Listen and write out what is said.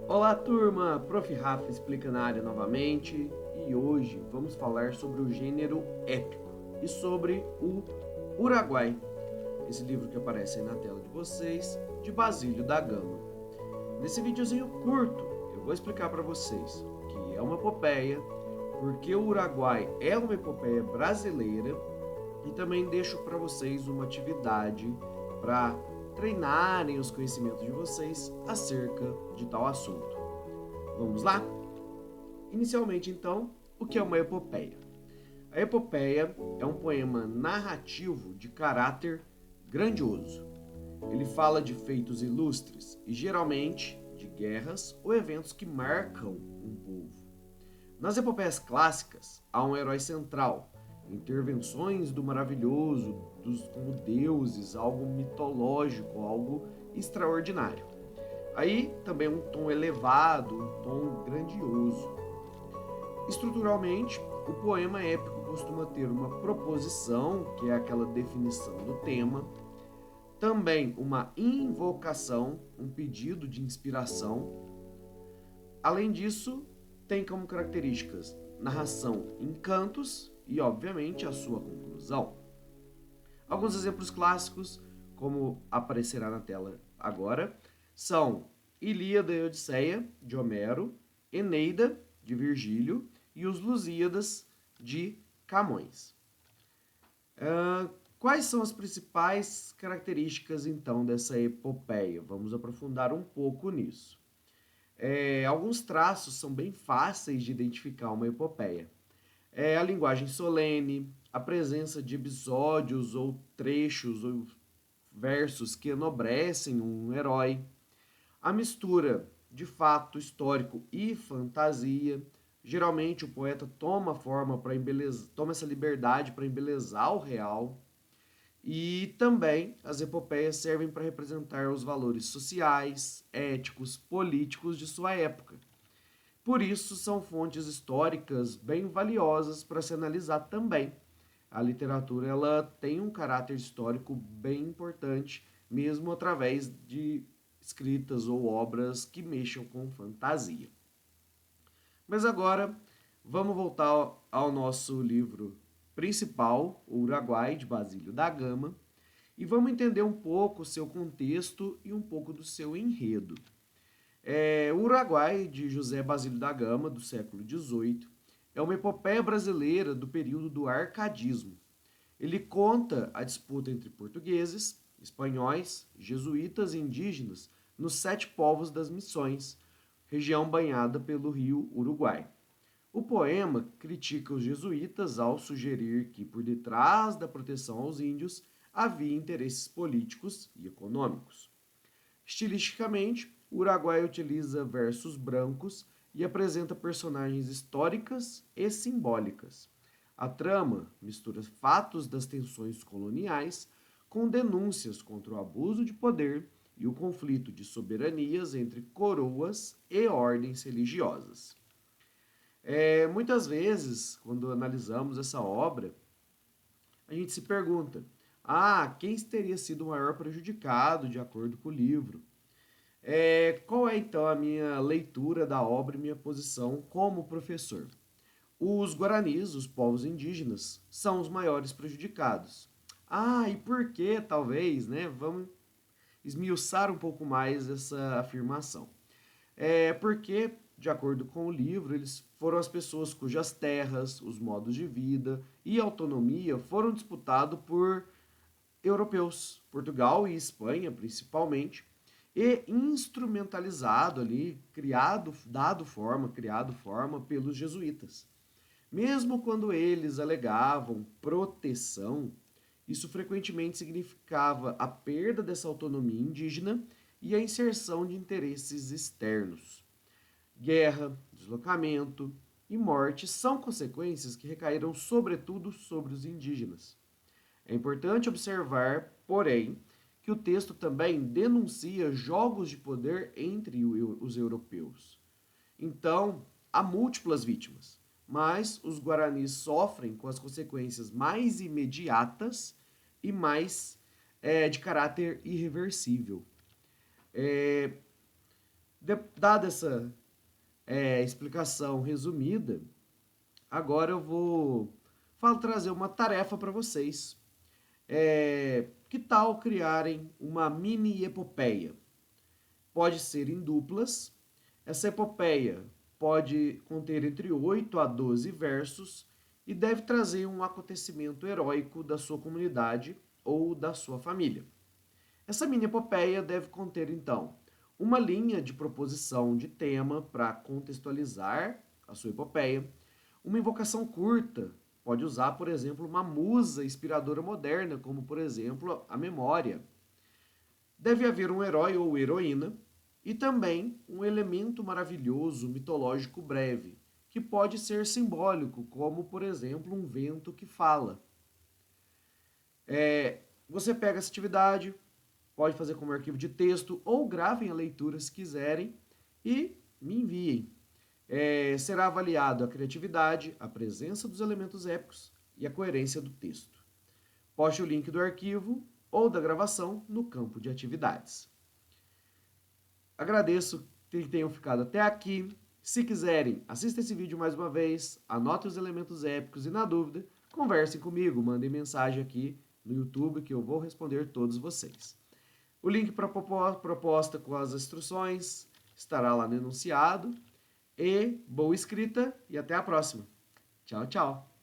Olá turma, Prof. Rafa explica na área novamente e hoje vamos falar sobre o gênero épico e sobre o Uruguai, esse livro que aparece aí na tela de vocês, de Basílio da Gama. Nesse videozinho curto eu vou explicar para vocês o que é uma epopeia, porque o Uruguai é uma epopeia brasileira e também deixo para vocês uma atividade para treinarem os conhecimentos de vocês acerca de tal assunto. Vamos lá? Inicialmente, então, o que é uma epopeia? A epopeia é um poema narrativo de caráter grandioso. Ele fala de feitos ilustres e, geralmente, de guerras ou eventos que marcam um povo. Nas epopeias clássicas, há um herói central, intervenções do maravilhoso, como deuses, algo mitológico, algo extraordinário. Aí também um tom elevado, um tom grandioso. Estruturalmente, o poema épico costuma ter uma proposição, que é aquela definição do tema, também uma invocação, um pedido de inspiração. Além disso, tem como características narração em cantos e, obviamente, a sua conclusão. Alguns exemplos clássicos, como aparecerá na tela agora, são Ilíada e Odisseia, de Homero, Eneida, de Virgílio, e os Lusíadas, de Camões. Quais são as principais características, então, dessa epopeia? Vamos aprofundar um pouco nisso. Alguns traços são bem fáceis de identificar uma epopeia. A linguagem solene, a presença de episódios ou trechos ou versos que enobrecem um herói, a mistura de fato histórico e fantasia. Geralmente o poeta toma essa liberdade para embelezar o real. E também as epopeias servem para representar os valores sociais, éticos, políticos de sua época. Por isso, são fontes históricas bem valiosas para se analisar também. A literatura ela tem um caráter histórico bem importante, mesmo através de escritas ou obras que mexam com fantasia. Mas agora, vamos voltar ao nosso livro principal, O Uruguai, de Basílio da Gama, e vamos entender um pouco o seu contexto e um pouco do seu enredo. O Uruguai, de José Basílio da Gama, do século XVIII, é uma epopeia brasileira do período do arcadismo. Ele conta a disputa entre portugueses, espanhóis, jesuítas e indígenas nos 7 povos das Missões, região banhada pelo rio Uruguai. O poema critica os jesuítas ao sugerir que, por detrás da proteção aos índios, havia interesses políticos e econômicos. Estilisticamente, o Uruguai utiliza versos brancos e apresenta personagens históricas e simbólicas. A trama mistura fatos das tensões coloniais com denúncias contra o abuso de poder e o conflito de soberanias entre coroas e ordens religiosas. Muitas vezes, quando analisamos essa obra, a gente se pergunta: quem teria sido o maior prejudicado de acordo com o livro? Qual é então a minha leitura da obra e minha posição como professor? Os guaranis, os povos indígenas, são os maiores prejudicados. E por que, talvez, né? Vamos esmiuçar um pouco mais essa afirmação. Porque, de acordo com o livro, eles foram as pessoas cujas terras, os modos de vida e autonomia foram disputados por europeus, Portugal e Espanha principalmente, e instrumentalizado ali, criado forma pelos jesuítas. Mesmo quando eles alegavam proteção, isso frequentemente significava a perda dessa autonomia indígena e a inserção de interesses externos. Guerra, deslocamento e morte são consequências que recaíram sobretudo sobre os indígenas. É importante observar, porém, que o texto também denuncia jogos de poder entre os europeus. Então, há múltiplas vítimas, mas os guaranis sofrem com as consequências mais imediatas e mais de caráter irreversível. Dada essa explicação resumida, agora eu vou trazer uma tarefa para vocês. Que tal criarem uma mini epopeia? Pode ser em duplas. Essa epopeia pode conter entre 8 a 12 versos e deve trazer um acontecimento heróico da sua comunidade ou da sua família. Essa mini epopeia deve conter, então, uma linha de proposição de tema para contextualizar a sua epopeia, uma invocação curta, pode usar, por exemplo, uma musa inspiradora moderna, como, por exemplo, a memória. Deve haver um herói ou heroína e também um elemento maravilhoso mitológico breve, que pode ser simbólico, como, por exemplo, um vento que fala. Você pega essa atividade, pode fazer como arquivo de texto ou gravem a leitura se quiserem e me enviem. Será avaliado a criatividade, a presença dos elementos épicos e a coerência do texto. Poste o link do arquivo ou da gravação no campo de atividades. Agradeço que tenham ficado até aqui. Se quiserem, assista esse vídeo mais uma vez, anotem os elementos épicos e, na dúvida, conversem comigo, mandem mensagem aqui no YouTube que eu vou responder todos vocês. O link para a proposta com as instruções estará lá no enunciado. E boa escrita e até a próxima. Tchau, tchau.